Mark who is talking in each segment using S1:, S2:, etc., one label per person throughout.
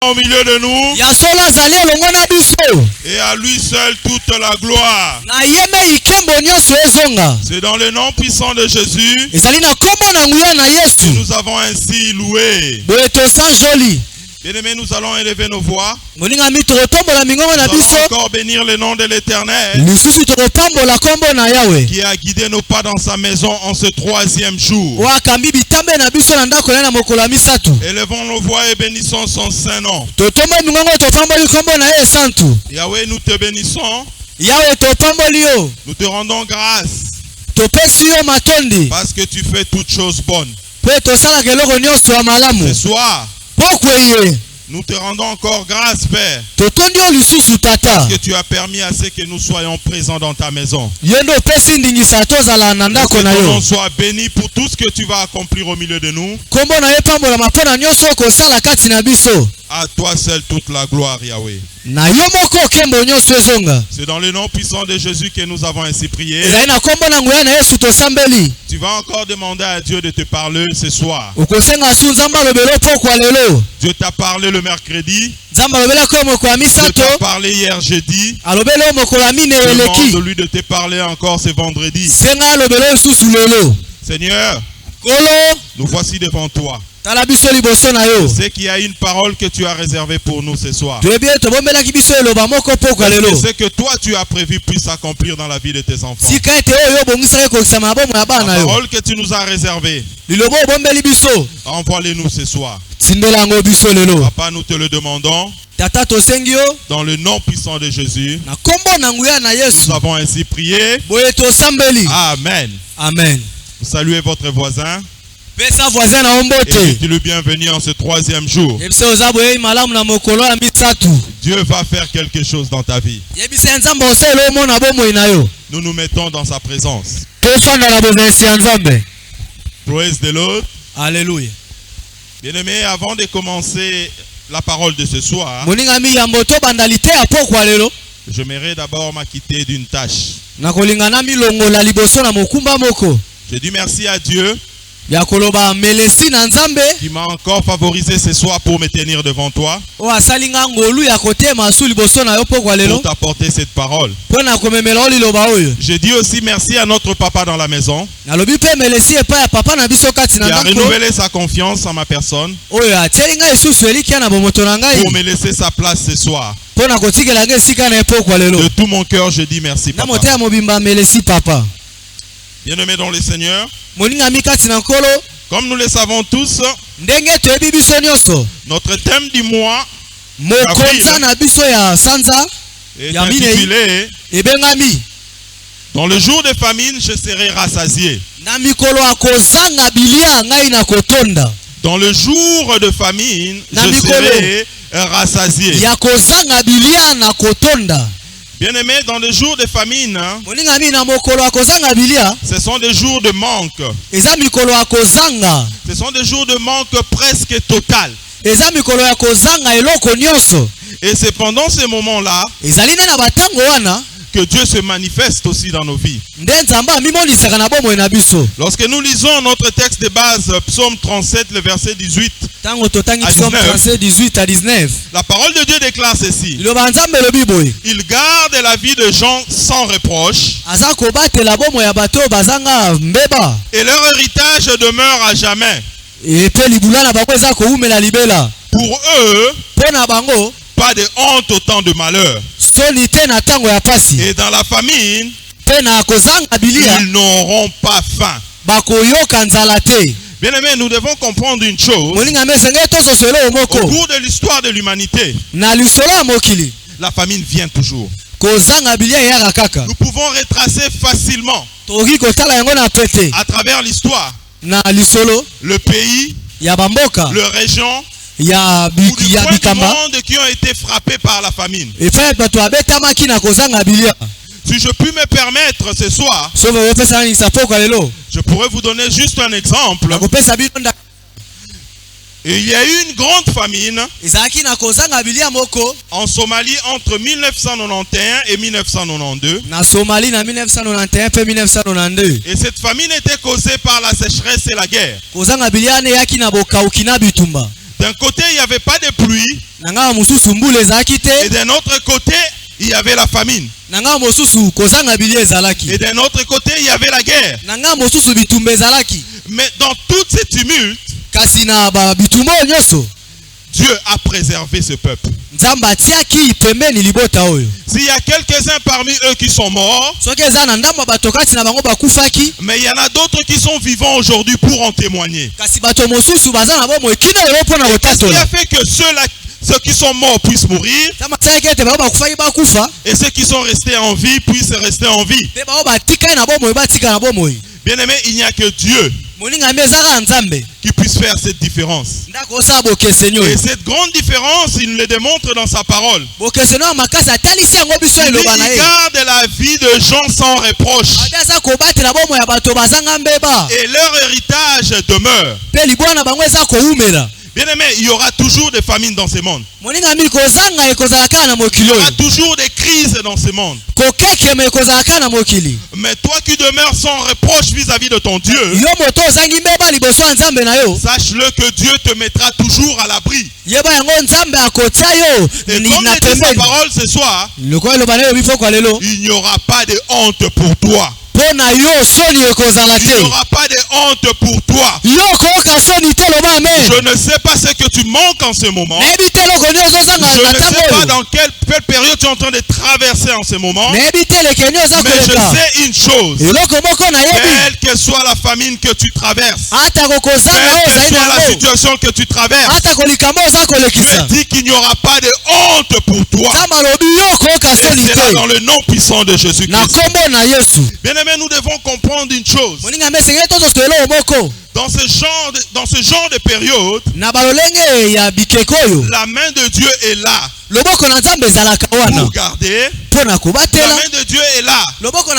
S1: au milieu de nous. Et à lui seul toute la gloire. C'est dans le nom puissant de Jésus que nous avons ainsi loué. Bien-aimés, nous allons élever nos voix. Nous allons encore bénir le nom de l'Éternel qui a guidé nos pas dans sa maison en ce 3e jour. Élevons nos voix et bénissons son saint nom. Yahweh, nous te bénissons. Nous te rendons grâce parce que tu fais toutes choses bonnes. Ce soir, nous te rendons encore grâce, Père, parce que tu as permis à ce que nous soyons présents dans ta maison. Que ton nom soit béni pour tout ce que tu vas accomplir au milieu de nous. À toi seul toute la gloire, Yahweh. C'est dans le nom puissant de Jésus que nous avons ainsi prié. Tu vas encore demander à Dieu de te parler ce soir. Dieu t'a parlé le mercredi. Dieu t'a parlé hier jeudi. Demande de lui de te parler encore ce vendredi. Seigneur, nous voici devant toi. C'est qu'il y a une parole que tu as réservée pour nous ce soir. C'est ce que toi tu as prévu puisse s'accomplir dans la vie de tes enfants. La parole que tu nous as réservée, envoie-les-nous ce soir. Papa, nous te le demandons. Dans le nom puissant de Jésus, nous avons ainsi prié. Amen.
S2: Amen.
S1: Saluez votre voisin. Et dites-le bienvenue en ce 3e jour. Dieu va faire quelque chose dans ta vie. Nous nous mettons dans sa présence. Praise the Lord.
S2: Alléluia.
S1: Bien-aimés, avant de commencer la parole de ce soir, j'aimerais d'abord m'acquitter d'une tâche. Je dis merci à Dieu qui m'a encore favorisé ce soir pour me tenir devant toi, pour t'apporter cette parole. Je dis aussi merci à notre papa dans la maison qui a renouvelé sa confiance en ma personne pour me laisser sa place ce soir. De tout mon cœur, je dis merci, papa. Bien-aimés dans le Seigneur, comme nous le savons tous, notre thème du mois est intitulé « Dans le jour de famine, je serai rassasié ». Dans le jour de famine, je serai rassasié. Bien-aimés, dans les jours de famine, ce sont des jours de manque. Ce sont des jours de manque presque total. Et c'est pendant ces moments-là que Dieu se manifeste aussi dans nos vies. Lorsque nous lisons notre texte de base, Psaume 37, le verset 18 à 19, la parole de Dieu déclare ceci: il garde la vie de gens sans reproche, et leur héritage demeure à jamais. Pour eux, pas de honte au temps de malheur. Et dans la famine, ils n'auront pas faim. Bien-aimés, nous devons comprendre une chose. Au cours de l'histoire de l'humanité, la famine vient toujours. Nous pouvons retracer facilement à travers l'histoire le pays, la région, ou du monde qui ont été frappés par la famine. Si je puis me permettre ce soir, je pourrais vous donner juste un exemple. Il y a eu une grande famine en Somalie entre 1991 et 1992. Et cette famine était causée par la sécheresse et la guerre. D'un côté, il n'y avait pas de pluie. Et d'un autre côté, il y avait la famine. Et d'un autre côté, il y avait la guerre. Mais dans tous ces tumultes, Dieu a préservé ce peuple. S'il y a quelques-uns parmi eux qui sont morts, mais il y en a d'autres qui sont vivants aujourd'hui pour en témoigner. Qu'est-ce qui a fait que ceux qui sont morts puissent mourir et ceux qui sont restés en vie puissent rester en vie? Bien aimé, il n'y a que Dieu qui puisse faire cette différence. Et cette grande différence, il le démontre dans sa parole. Il garde la vie de gens sans reproche. Et leur héritage demeure. Bien aimé, il y aura toujours des famines dans ce monde. Il y aura toujours des crises dans ce monde. Mais toi qui demeures sans reproche vis-à-vis de ton Dieu, sache-le que Dieu te mettra toujours à l'abri. Et comme le dit sa parole ce soir, il n'y aura pas de honte pour toi. Il n'y aura pas de honte pour toi. Je ne sais pas ce que tu manques en ce moment. Je ne sais pas dans quelle période tu es en train de traverser en ce moment. Mais je sais une chose. Quelle que soit la famine que tu traverses, quelle que soit la situation que tu traverses, je dis qu'il n'y aura pas de honte pour toi. Et c'est là dans le nom puissant de Jésus-Christ. Bien aimé, nous devons comprendre une chose. Dans ce genre de période, la main de Dieu est là pour garder. La main de Dieu est là pour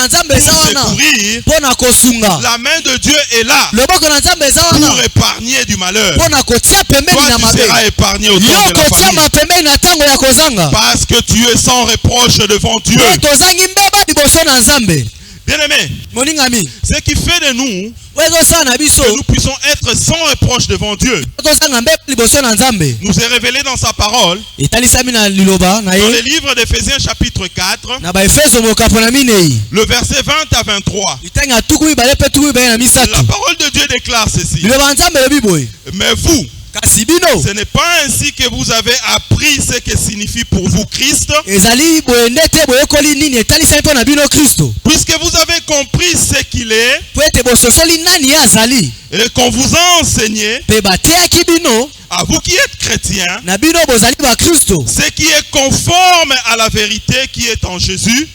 S1: secourir. La main de Dieu est là pour épargner du malheur. Toi, tu seras épargné au temps de la famine parce que tu es sans reproche devant Dieu. Bien aimé, ce qui fait de nous que nous puissions être sans reproche devant Dieu nous est révélé dans sa parole dans le livre d'Éphésiens chapitre 4, le verset 20 à 23. La parole de Dieu déclare ceci: mais vous, ce n'est pas ainsi que vous avez appris ce que signifie pour vous Christ. Puisque vous avez compris ce qu'il est et qu'on vous a enseigné, à vous qui êtes chrétiens, ce qui est conforme à la vérité qui est en Jésus.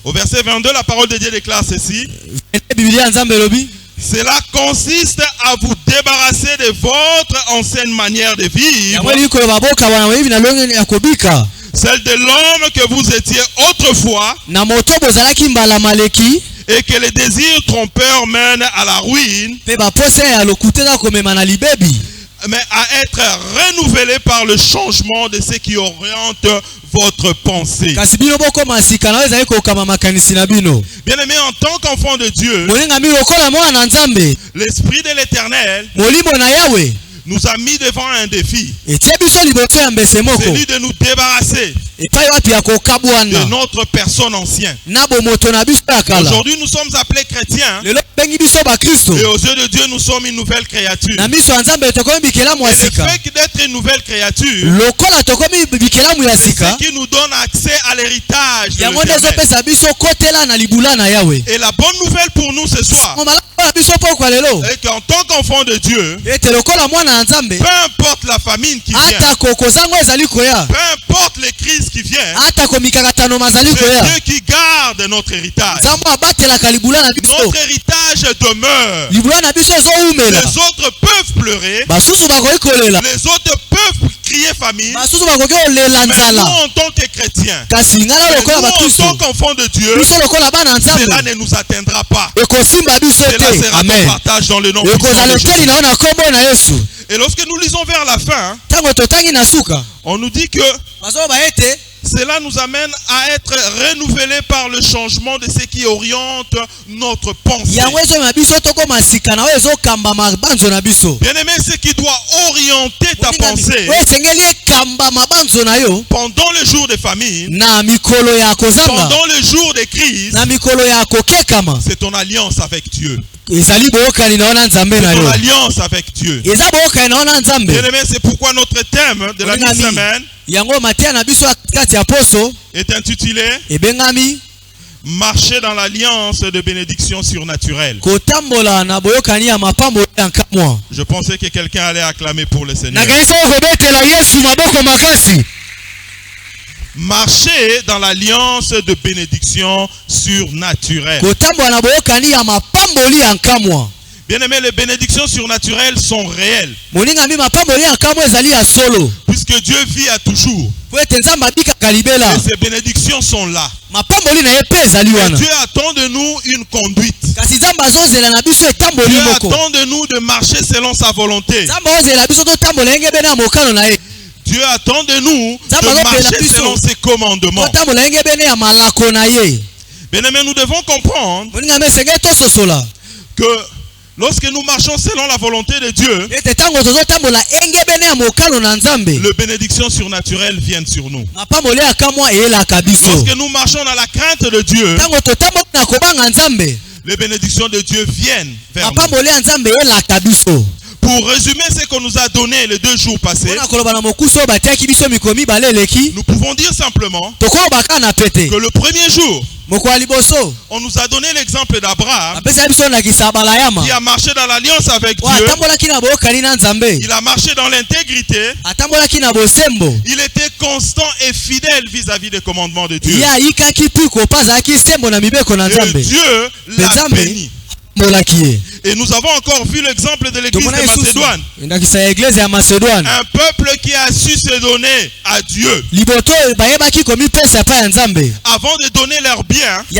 S1: Au verset 22, la parole de Dieu déclare ceci: cela consiste à vous débarrasser de votre ancienne manière de vivre, celle de l'homme que vous étiez autrefois, et que les désirs trompeurs mènent à la ruine, mais à être renouvelé par le changement de ce qui oriente votre pensée. Bien aimé, en tant qu'enfant de Dieu, l'Esprit de l'Éternel nous a mis devant un défi. Celui de nous débarrasser de notre personne ancienne. Aujourd'hui, nous sommes appelés chrétiens. Et aux yeux de Dieu, nous sommes une nouvelle créature. Et le fait d'être une nouvelle créature, c'est ce qui nous donne accès à l'héritage de l'Éternel. Et la bonne nouvelle pour nous ce soir est qu'en tant qu'enfant de Dieu, peu importe la famine qui vient, peu importe les crises qui viennent, c'est Dieu qui garde notre héritage. Notre héritage demeure. Les autres peuvent pleurer, les autres peuvent crier famine, mais nous en tant que chrétiens, nous en tant qu'enfants de Dieu, cela ne nous atteindra pas. Cela sera ton partage dans le nom de Jésus. Et lorsque nous lisons vers la fin, on nous dit que cela nous amène à être renouvelés par le changement de ce qui oriente notre pensée. Bien-aimé, ce qui doit orienter ta pensée pendant le jour de famine, pendant le jour de crise, c'est ton alliance avec Dieu. C'est ton alliance avec Dieu. Bien-aimé, c'est pourquoi notre thème de la semaine est intitulé Marcher dans l'alliance de bénédiction surnaturelle. Je pensais que quelqu'un allait acclamer pour le Seigneur. Marcher dans l'alliance de bénédiction surnaturelle. Bien-aimé, les bénédictions surnaturelles sont réelles. Puisque Dieu vit à toujours. Et ces bénédictions sont là. Et Dieu attend de nous une conduite. Dieu attend de nous de marcher selon sa volonté. Dieu attend de nous de marcher selon ses commandements. Bien-aimé, nous devons comprendre que lorsque nous marchons selon la volonté de Dieu, les bénédictions surnaturelles viennent sur nous. Lorsque nous marchons dans la crainte de Dieu, les bénédictions de Dieu viennent vers nous. Pour résumer ce qu'on nous a donné les 2 jours passés, nous pouvons dire simplement que le premier jour, on nous a donné l'exemple d'Abraham qui a marché dans l'alliance avec Dieu. Il a marché dans l'intégrité. Il était constant et fidèle vis-à-vis des commandements de Dieu. Et Dieu l'a béni. Et nous avons encore vu l'exemple de l'église de Macédoine. Un peuple qui a su se donner à Dieu. Avant de donner leurs biens, ils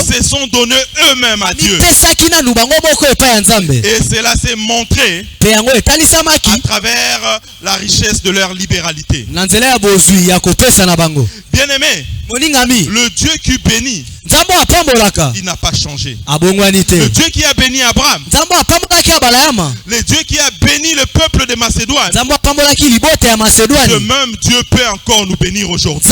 S1: se sont donnés eux-mêmes à Dieu. Et cela s'est montré à travers la richesse de leur libéralité. Bien-aimé, le Dieu qui bénit, il n'a pas changé. Le Dieu qui a béni Abraham, le Dieu qui a béni le peuple de Macédoine, ce même Dieu peut encore nous bénir aujourd'hui.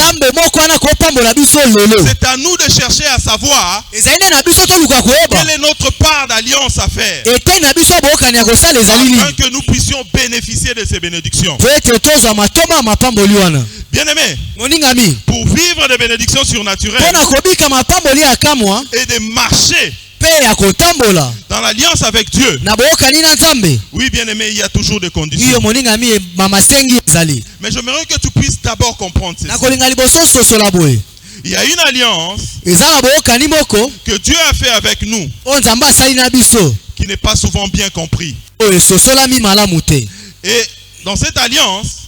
S1: C'est à nous de chercher à savoir quelle est notre part d'alliance à faire, afin que nous puissions bénéficier de ces bénédictions. Bien-aimé, pour vivre des bénédictions surnaturelles et de marcher dans l'alliance avec Dieu, oui, bien-aimé, il y a toujours des conditions. Mais j'aimerais que tu puisses d'abord comprendre ceci. Il y a une alliance que Dieu a fait avec nous qui n'est pas souvent bien compris. Et dans cette alliance,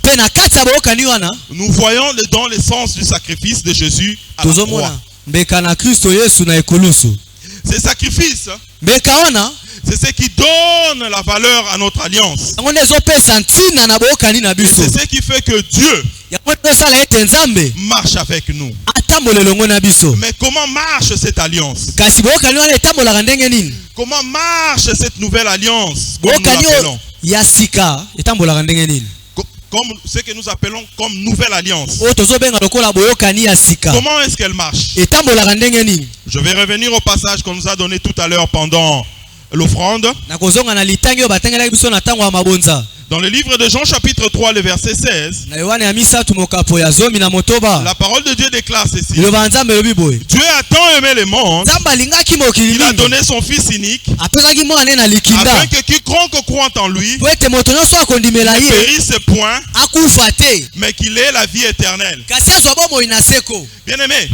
S1: nous voyons dans le sens du sacrifice de Jésus à la croix. Ces sacrifices, c'est ce qui donne la valeur à notre alliance. C'est ce qui fait que Dieu marche avec nous. Mais comment marche cette alliance? Comment marche cette nouvelle alliance, comme comme ce que nous appelons comme nouvelle alliance? Comment est-ce qu'elle marche? Je vais revenir au passage qu'on nous a donné tout à l'heure pendant l'offrande. Dans le livre de Jean chapitre 3, le verset 16, la parole de Dieu déclare ceci. Dieu a tant aimé le monde, il a donné son Fils unique, afin que quiconque croit en lui ne périsse point, mais qu'il ait la vie éternelle. Bien-aimé,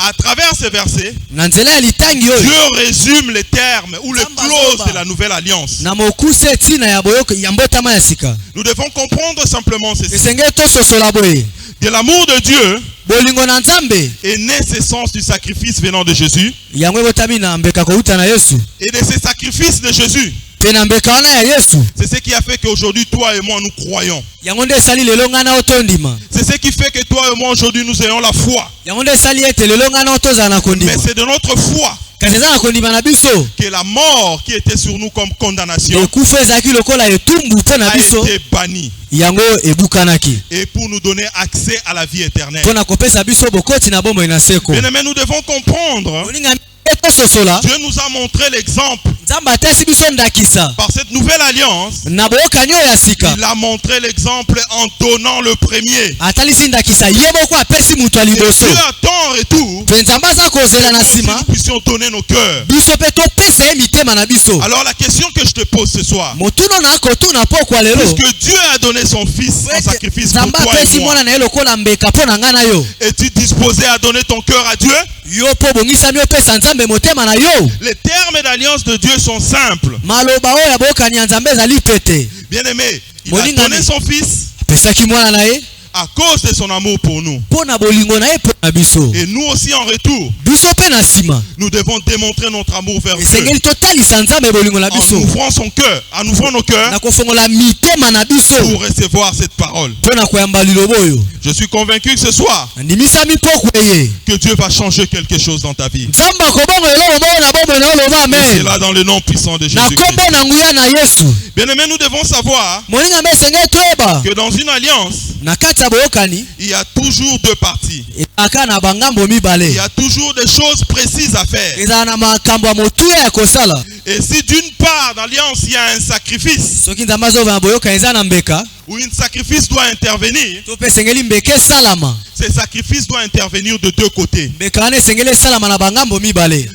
S1: à travers ce verset, Dieu résume les termes ou les clauses de la nouvelle alliance. Nous devons comprendre simplement ceci. De l'amour de Dieu est né ce sens du sacrifice venant de Jésus. Et de ce sacrifice de Jésus, C'est ce qui a fait qu'aujourd'hui toi et moi nous croyons. C'est ce qui fait que toi et moi aujourd'hui nous ayons la foi. Mais c'est de notre foi que la mort qui était sur nous comme condamnation a été bannie. Et pour nous donner accès à la vie éternelle. Bien-aimés, nous devons comprendre. Dieu nous a montré l'exemple. Par cette nouvelle alliance, il a montré l'exemple en donnant le premier. Et Dieu attend en retour que nous puissions donner nos cœurs. Alors la question que je te pose ce soir, puisque Dieu a donné son fils en sacrifice pour toi et moi, es-tu disposé à donner ton cœur à Dieu? Les termes d'alliance de Dieu sont simples. Bien-aimé, il a donné son fils à cause de son amour pour nous. Et nous aussi en retour, nous devons démontrer notre amour vers Dieu en ouvrant son cœur, en ouvrant nos cœurs pour recevoir cette parole. Je suis convaincu que ce soir que Dieu va changer quelque chose dans ta vie. C'est là dans le nom puissant de Jésus-Christ. Bien-aimés, nous devons savoir que dans une alliance, il y a toujours deux parties. Il y a toujours des choses précises à faire. Et si d'une part dans l'alliance il y a un sacrifice, où un sacrifice doit intervenir, ce sacrifice doit intervenir de deux côtés.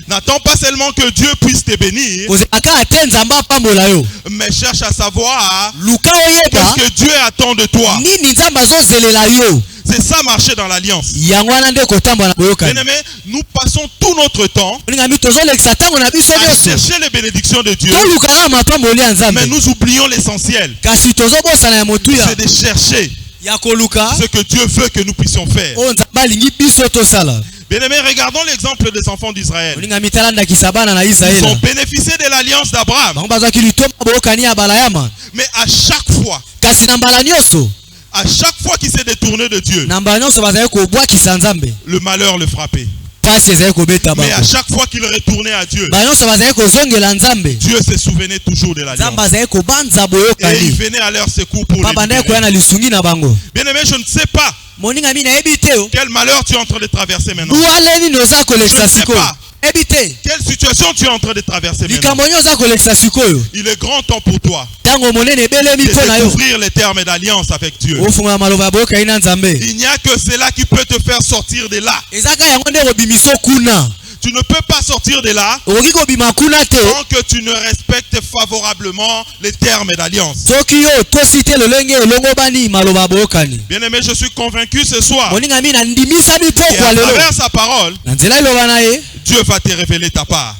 S1: N'attends pas seulement que Dieu puisse te bénir, mais cherche à savoir qu'est-ce que Dieu attend de toi. C'est ça marcher dans l'alliance. Bien-aimés, nous passons tout notre temps à chercher les bénédictions de Dieu, mais nous oublions l'essentiel. C'est de chercher ce que Dieu veut que nous puissions faire. Bien-aimés, regardons l'exemple des enfants d'Israël. Ils ont bénéficié de l'alliance d'Abraham. Mais à chaque fois qu'il s'est détourné de Dieu, le malheur le frappait. Mais à chaque fois qu'il retournait à Dieu, Dieu se souvenait toujours de l'alliance. Et il venait à leur secours pour les libérer. Bien-aimé, je ne sais pas quel malheur tu es en train de traverser maintenant. Je ne sais pas quelle situation tu es en train de traverser maintenant. Il est grand temps pour toi de découvrir les termes d'alliance avec Dieu. Il n'y a que cela qui peut te faire sortir de là. Tu ne peux pas sortir de là tant que tu ne respectes favorablement les termes d'alliance. Bien-aimé, je suis convaincu ce soir qu'à travers sa parole, Dieu va te révéler ta part.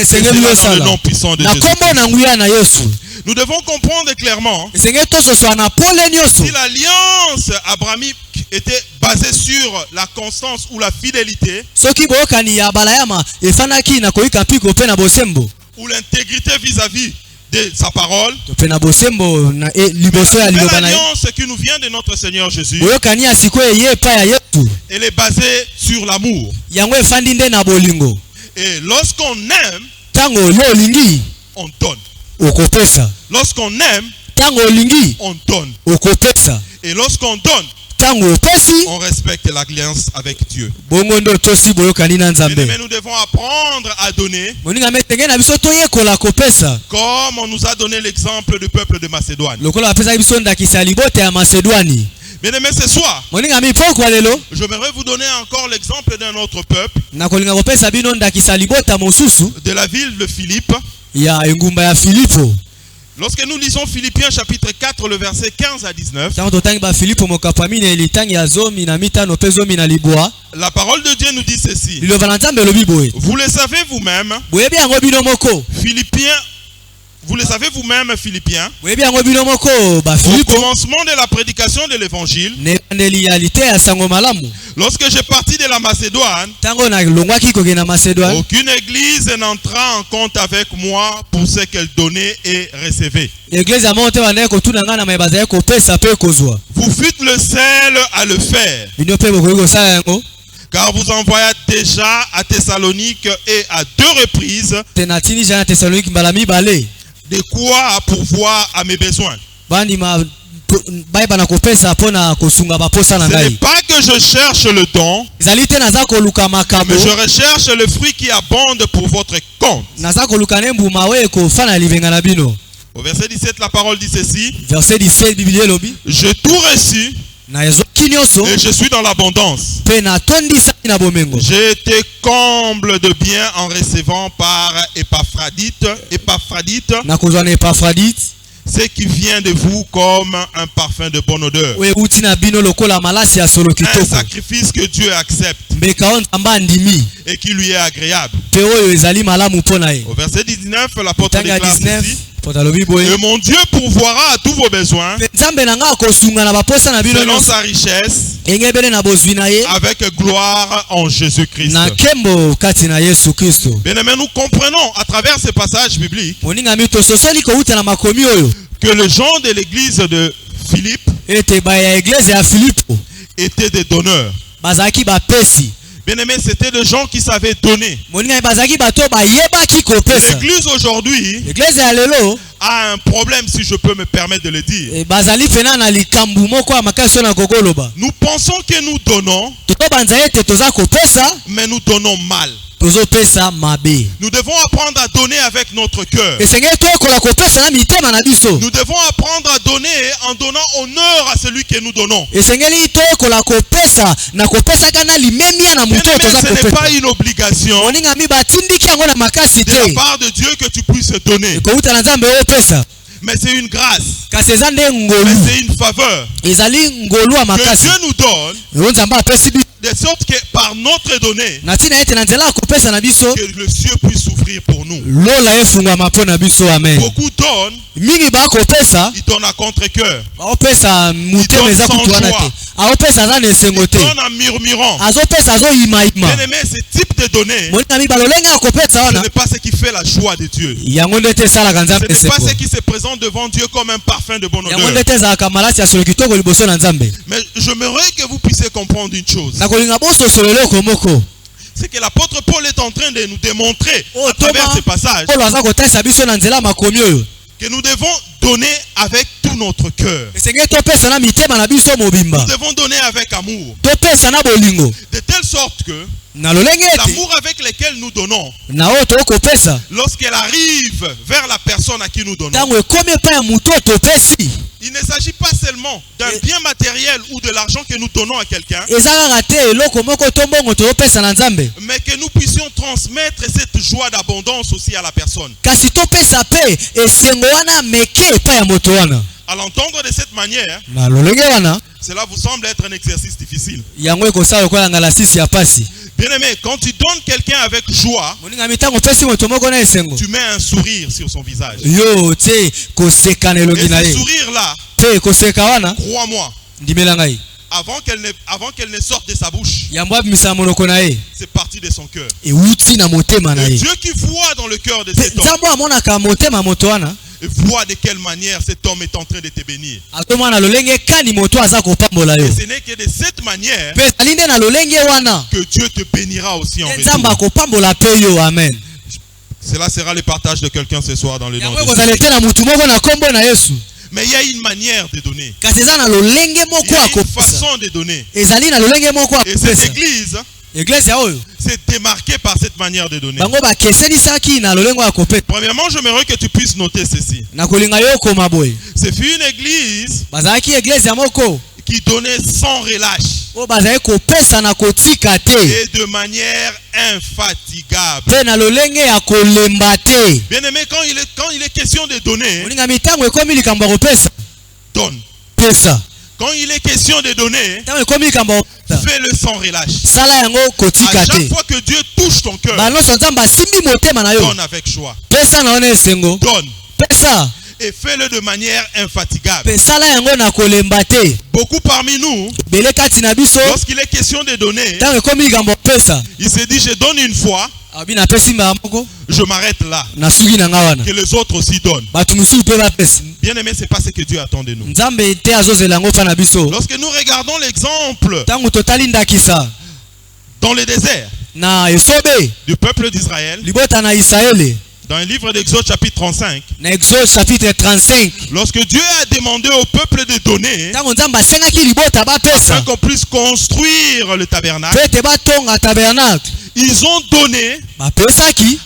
S1: C'est dans le nom puissant de Jésus. Nous devons comprendre clairement si l'alliance abrahamique était basée sur la constance ou la fidélité ou l'intégrité vis-à-vis de sa parole, l'alliance qui nous vient de notre Seigneur Jésus, elle est basée sur l'amour. Et lorsqu'on aime, on donne. Lorsqu'on aime, on donne. Et lorsqu'on donne, on respecte l'alliance avec Dieu. Mais nous devons apprendre à donner comme on nous a donné l'exemple du peuple de Macédoine. Bien-aimés, ce soir, j'aimerais vous donner encore l'exemple d'un autre peuple de la ville de Philippe. Lorsque nous lisons Philippiens chapitre 4, le verset 15 à 19, la parole de Dieu nous dit ceci. Vous le savez vous-même, Philippiens Vous le savez vous-même, Philippiens. Au commencement de la prédication de l'évangile, lorsque j'ai parti de la Macédoine, aucune église n'entra en compte avec moi pour ce qu'elle donnait et recevait. Vous fûtes le seul à le faire. Car vous envoyez déjà à Thessalonique et à 2 reprises de quoi pourvoir à mes besoins. Ce n'est pas que je cherche le don, mais je recherche le fruit qui abonde pour votre compte. Au verset 17, la parole dit ceci. J'ai tout reçu et je suis dans l'abondance. J'ai été comble de bien en recevant par Épaphrodite, ce qui vient de vous comme un parfum de bonne odeur, un sacrifice que Dieu accepte et qui lui est agréable. Au verset 19, l'apôtre déclare ceci. Et mon Dieu pourvoira à tous vos besoins selon sa richesse avec gloire en Jésus-Christ. Bien-aimés, nous comprenons à travers ces passages bibliques que les gens de l'église de Philippe étaient des donneurs. Bien-aimés, c'était des gens qui savaient donner. L'église aujourd'hui a un problème, si je peux me permettre de le dire. Nous pensons que nous donnons, mais nous donnons mal. Nous devons apprendre à donner avec notre cœur. Nous devons apprendre à donner en donnant honneur à celui que nous donnons. Mais ce n'est pas une obligation de la part de Dieu que tu puisses donner. Mais c'est une grâce. Mais c'est une faveur que Dieu nous donne, de sorte que par notre donné, que le ciel puisse s'ouvrir pour nous. Beaucoup donnent, ils donnent à contre-cœur, ils donnent sans joie, ils donnent en murmurant. Bien-aimé, ce type de données, ce n'est pas ce qui fait la joie de Dieu. Ce n'est pas ce qui se présente devant Dieu comme un parfum de bonne odeur. Mais j'aimerais que vous puissiez comprendre une chose. C'est que l'apôtre Paul est en train de nous démontrer à travers ces passages que nous devons donner avec tout notre cœur. Nous devons donner avec amour. De telle sorte que l'amour avec lequel nous donnons, lorsqu'elle arrive vers la personne à qui nous donnons, il ne s'agit pas seulement d'un bien matériel ou de l'argent que nous donnons à quelqu'un, mais que nous puissions transmettre cette joie d'abondance aussi à la personne. À l'entendre de cette manière, cela vous semble être un exercice difficile. Bien-aimé, quand tu donnes quelqu'un avec joie, tu mets un sourire sur son visage. Et ce sourire-là, crois-moi, avant qu'elle ne sorte de sa bouche, c'est parti de son cœur. Et Dieu qui voit dans le cœur de cet homme, voit de quelle manière cet homme est en train de te bénir. Et ce n'est que de cette manière que Dieu te bénira aussi en retour. Cela sera le partage de quelqu'un ce soir dans le nom de Jésus. Mais il y a une manière de donner. Il y a une façon de donner. Et cette église c'est démarqué par cette manière de donner. Premièrement, j'aimerais que tu puisses noter ceci. Ce fut une église qui donnait sans relâche et de manière infatigable. Bien aimé, quand il est question de donner, donne. Quand il est question de donner, fais-le sans relâche. À chaque fois que Dieu touche ton cœur, donne avec joie. Donne. Et fais-le de manière infatigable. Beaucoup parmi nous, lorsqu'il est question de donner, il se dit, je donne une fois, je m'arrête là. Que les autres aussi donnent. Bien aimé, c'est pas ce que Dieu attend de nous. Lorsque nous regardons l'exemple dans le désert du peuple d'Israël, dans le livre d'Exode chapitre 35, lorsque Dieu a demandé au peuple de donner afin qu'on puisse construire le tabernacle, ils ont donné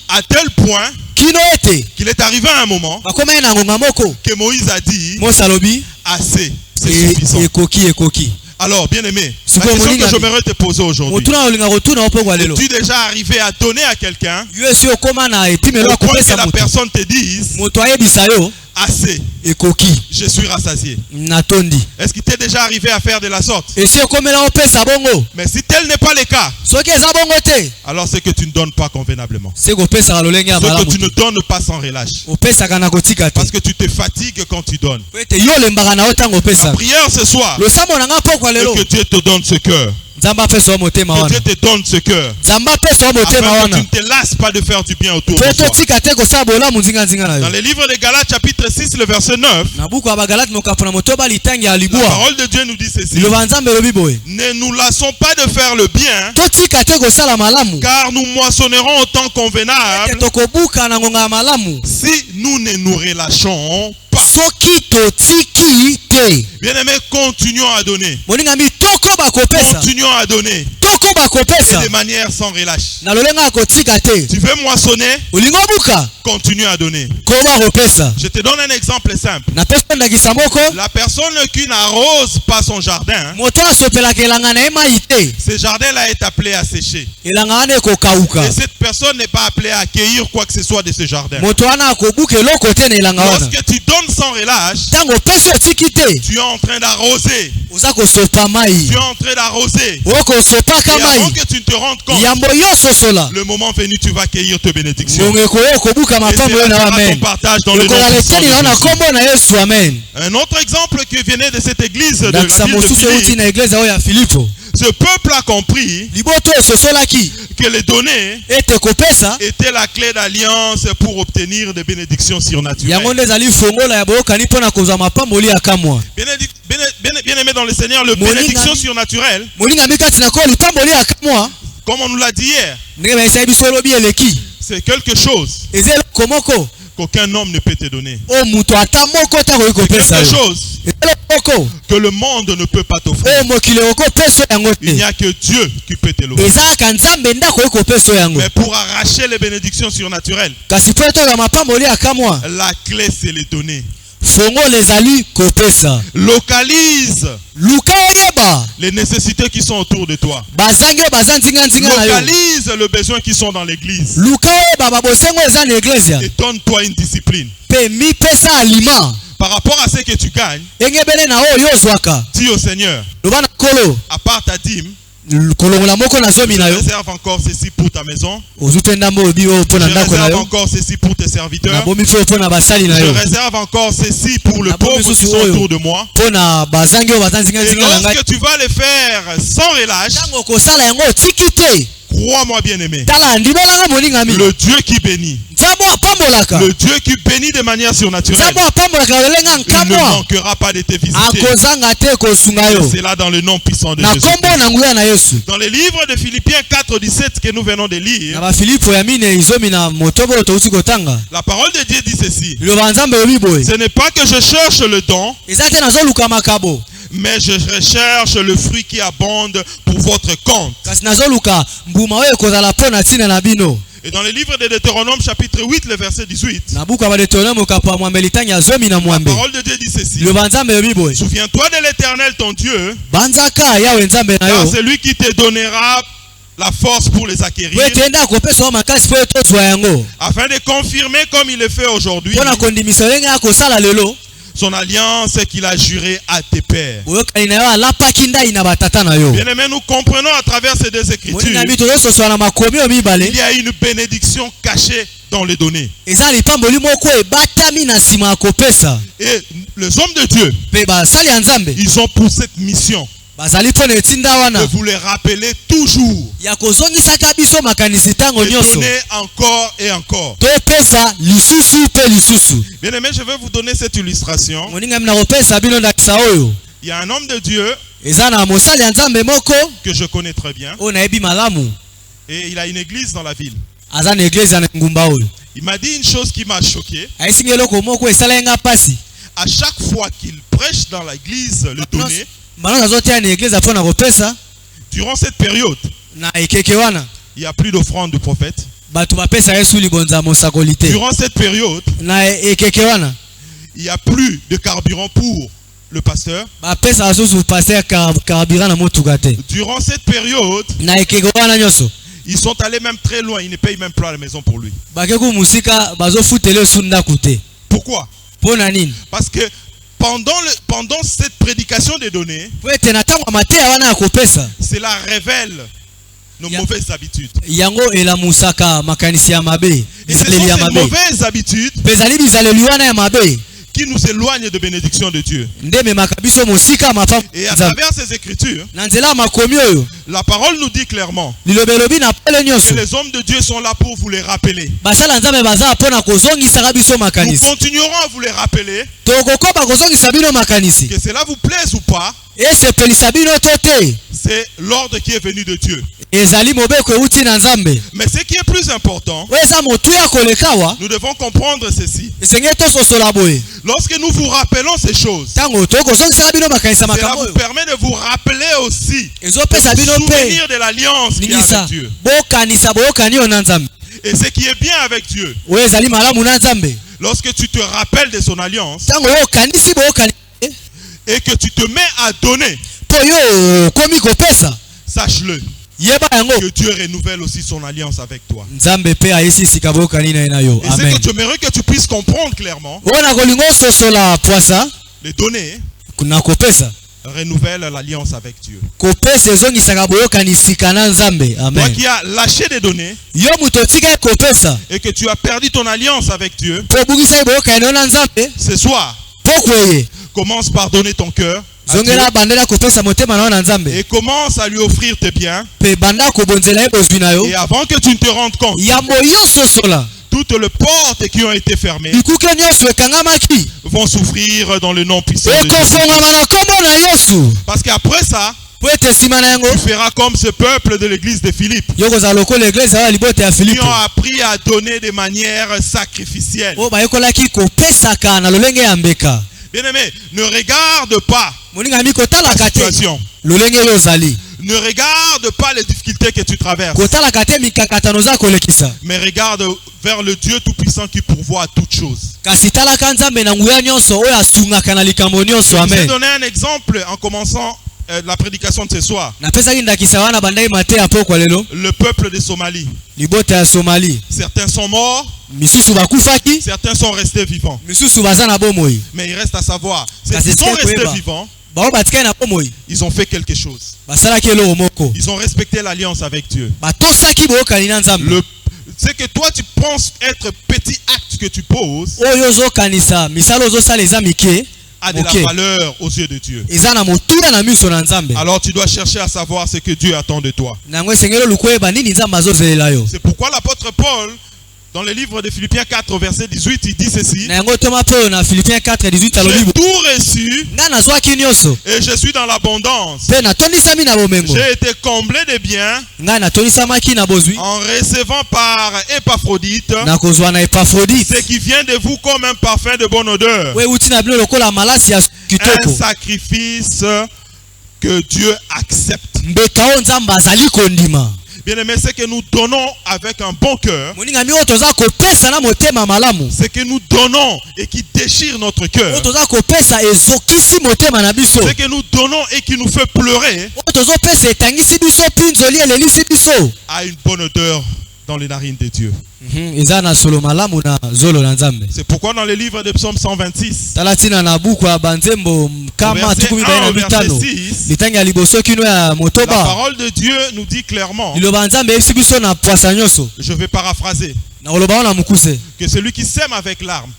S1: à tel point qu'il est arrivé à un moment que Moïse a dit assez, c'est suffisant. Alors, bien aimé, la question que j'aimerais te poser aujourd'hui, es-tu déjà arrivé à donner à quelqu'un au point que la personne te dise assez, je suis rassasié? Est-ce qu'il t'est déjà arrivé à faire de la sorte? Mais si tel n'est pas le cas, alors c'est que tu ne donnes pas convenablement. C'est que tu ne donnes pas sans relâche. Parce que tu te fatigues quand tu donnes. La prière ce soir, c'est que Dieu te donne ce cœur. Que Dieu te donne ce cœur. Afin que tu ne te lasses pas de faire du bien autour de toi. Dans le livre de Galates chapitre 6, le verset 9, la parole de Dieu nous dit ceci: ne nous lassons pas de faire le bien, car nous moissonnerons au temps convenable si nous ne nous relâchons pas. Bien aimé, continuons à donner. Continuons à donner. Et de manière sans relâche. Tu veux moissonner? Continue à donner. Je te donne un exemple simple. La personne qui n'arrose pas son jardin, ce jardin-là est appelé à sécher. Et cette personne n'est pas appelée à accueillir quoi que ce soit de ce jardin. Lorsque tu donnes sans relâche, tu es en train d'arroser. Tu es en train d'arroser. Et avant que tu ne te rendes compte, le moment venu, tu vas accueillir tes bénédictions. Et c'est là ton partage dans le nom de Jésus. Un autre exemple qui venait de cette église de la ville de Philippe. Ce peuple a compris que les données étaient la clé d'alliance pour obtenir des bénédictions surnaturelles. Bien aimé dans le Seigneur, le bénédiction surnaturelle, comme on nous l'a dit hier, c'est quelque chose qu'aucun homme ne peut te donner. C'est quelque chose que le monde ne peut pas t'offrir. Il n'y a que Dieu qui peut te l'offrir. Mais pour arracher les bénédictions surnaturelles, la clé c'est les donner. Localise les nécessités qui sont autour de toi. Localise les besoins qui sont dans l'église. Et donne-toi une discipline. Par rapport à ce que tu gagnes, dis au Seigneur, à part ta dîme, je réserve encore ceci pour ta maison. Je réserve encore ceci pour tes serviteurs. Je réserve encore ceci pour le pauvre qui sont autour de moi. Et lorsque tu vas le faire sans relâche, crois-moi bien aimé, le Dieu qui bénit, le Dieu qui bénit de manière surnaturelle, il ne manquera pas de te visiter. C'est là dans le nom puissant de Jésus. Dans le livre de Philippiens 4:17 que nous venons de lire, la parole de Dieu dit ceci: ce n'est pas que je cherche le don, mais je recherche le fruit qui abonde pour votre compte. Et dans le livre de Deutéronome chapitre 8, le verset 18, la parole de Dieu dit ceci: souviens-toi de l'Éternel ton Dieu, car c'est lui qui te donnera la force pour les acquérir, afin de confirmer comme il le fait aujourd'hui Son alliance qu'il a juré à tes pères. Bien aimé, nous comprenons à travers ces deux écritures. Il y a une bénédiction cachée dans les données. Et les hommes de Dieu, ils ont pour cette mission de vous les rappeler toujours. Et donner encore et encore. Bien aimé, je vais vous donner cette illustration. Il y a un homme de Dieu que je connais très bien. Et il a une église dans la ville. Il m'a dit une chose qui m'a choqué. À chaque fois qu'il prêche dans l'église le donné, durant cette période, il n'y a plus d'offrande du prophète. Durant cette période, il n'y a plus de carburant pour le pasteur. Durant cette période, ils sont allés même très loin. Ils ne payent même pas la maison pour lui. Pourquoi? Parce que pendant cette prédication des données, cela révèle nos mauvaises habitudes. Et ce sont ces mauvaises habitudes qui nous éloignent de bénédiction de Dieu. Et à travers ces écritures, la parole nous dit clairement que les hommes de Dieu sont là pour vous les rappeler. Nous continuerons à vous les rappeler, que cela vous plaise ou pas. C'est l'ordre qui est venu de Dieu. Mais ce qui est plus important, nous devons comprendre ceci. Lorsque nous vous rappelons ces choses, cela vous permet de vous rappeler aussi, de vous souvenir de l'alliance qu'il y a avec Dieu. Et ce qui est bien avec Dieu, lorsque tu te rappelles de son alliance et que tu te mets à donner, sache-le, que Dieu renouvelle aussi son alliance avec toi. Et ce que tu aimerais que tu puisses comprendre clairement, les données renouvelle l'alliance avec Dieu. Toi qui as lâché des données et que tu as perdu ton alliance avec Dieu, ce soir, commence par donner ton cœur et commence à lui offrir tes biens. Et avant que tu ne te rendes compte, toutes les portes qui ont été fermées vont s'ouvrir dans le nom puissant de Jésus. Parce qu'après ça, tu feras comme ce peuple de l'église de Philippe qui ont appris à donner de manière sacrificielle. Bien-aimé, ne regarde pas la situation. Ne regarde pas les difficultés que tu traverses. Mais regarde vers le Dieu Tout-Puissant qui pourvoit à toutes choses. Je vais donner un exemple en commençant la prédication de ce soir. Le peuple de Somalie. Certains sont morts. Certains sont restés vivants. Mais il reste à savoir, ceux qui sont restés vivants, ils ont fait quelque chose. Ils ont respecté l'alliance avec Dieu. C'est que toi tu penses être petit acte que tu poses a de la valeur aux yeux de Dieu. Alors tu dois chercher à savoir ce que Dieu attend de toi. C'est pourquoi l'apôtre Paul, dans le livre de Philippiens 4, verset 18, il dit ceci: j'ai tout reçu et je suis dans l'abondance. J'ai été comblé de biens en recevant par Épaphrodite ce qui vient de vous comme un parfum de bonne odeur, un sacrifice que Dieu accepte. Bien-aimé, c'est que nous donnons avec un bon cœur, c'est que nous donnons et qui déchire notre cœur, c'est que nous donnons et qui nous fait pleurer, à une bonne odeur dans les narines de Dieu. C'est pourquoi dans le livre de Psaume 126, verset 1 au verset 6, la parole de Dieu nous dit clairement, je vais paraphraser, que celui qui sème avec larmes,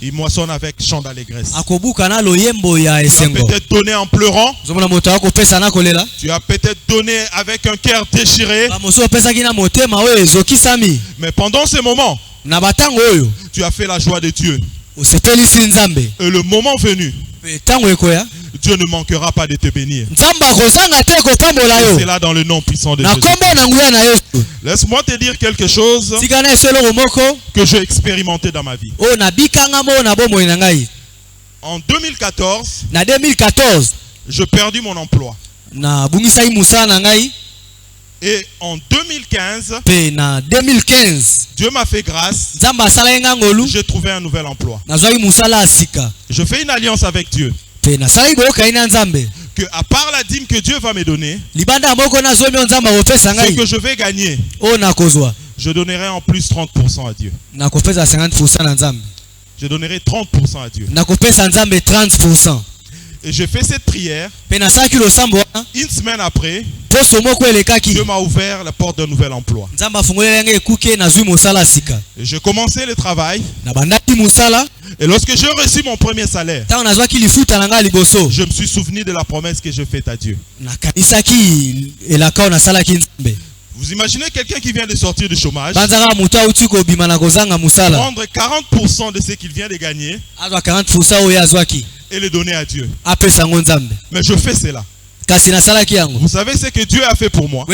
S1: il moissonne avec chant d'allégresse. Tu as peut-être donné en pleurant, tu as peut-être donné avec un cœur déchiré, mais pendant ce moment, tu as fait la joie de Dieu. Et le moment venu, Dieu ne manquera pas de te bénir. C'est là dans le nom puissant de Jésus. Laisse-moi te dire quelque chose que j'ai expérimenté dans ma vie. En 2014, j'ai perdu mon emploi. Et en 2015, Dieu m'a fait grâce. J'ai trouvé un nouvel emploi. Je fais une alliance avec Dieu. Que à part la dîme que Dieu va me donner, ce que je vais gagner, je donnerai en plus 30% à Dieu. Je donnerai 30% à Dieu. Et je fais cette prière. Une semaine après, Dieu m'a ouvert la porte d'un nouvel emploi. Et j'ai commencé le travail. Et lorsque j'ai reçu mon premier salaire, je me suis souvenu de la promesse que j'ai faite à Dieu. Vous imaginez quelqu'un qui vient de sortir du chômage, prendre 40% de ce qu'il vient de gagner et le donner à Dieu. Mais je fais cela. Vous savez ce que Dieu a fait pour moi?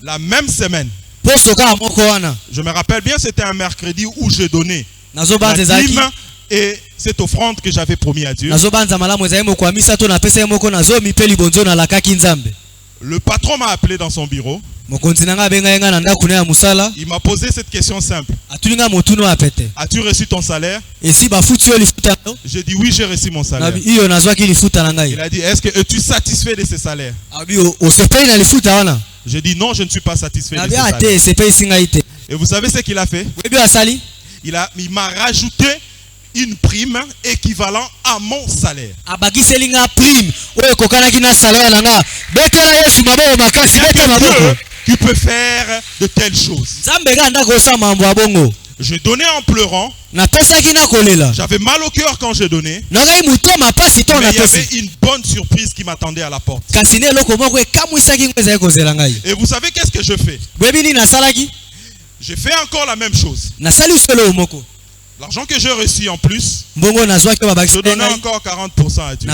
S1: La même semaine, je me rappelle bien, c'était un mercredi où je donnais la dîme et cette offrande que j'avais promis à Dieu. Le patron m'a appelé dans son bureau. Il m'a posé cette question simple. As-tu reçu ton salaire? J'ai dit oui, j'ai reçu mon salaire. Il a dit, est-ce que es-tu satisfait de ce salaire? J'ai dit non, je ne suis pas satisfait de ce salaire. Et vous savez ce qu'il a fait? Il m'a rajouté une prime équivalente à mon salaire. Qui peut faire de telles choses. Je donnais en pleurant. J'avais mal au cœur quand je donnais. Mais il y avait une bonne surprise qui m'attendait à la porte. Et vous savez qu'est-ce que je fais? Je fais encore la même chose. L'argent que j'ai reçu en plus, je donnais encore 40% à Dieu.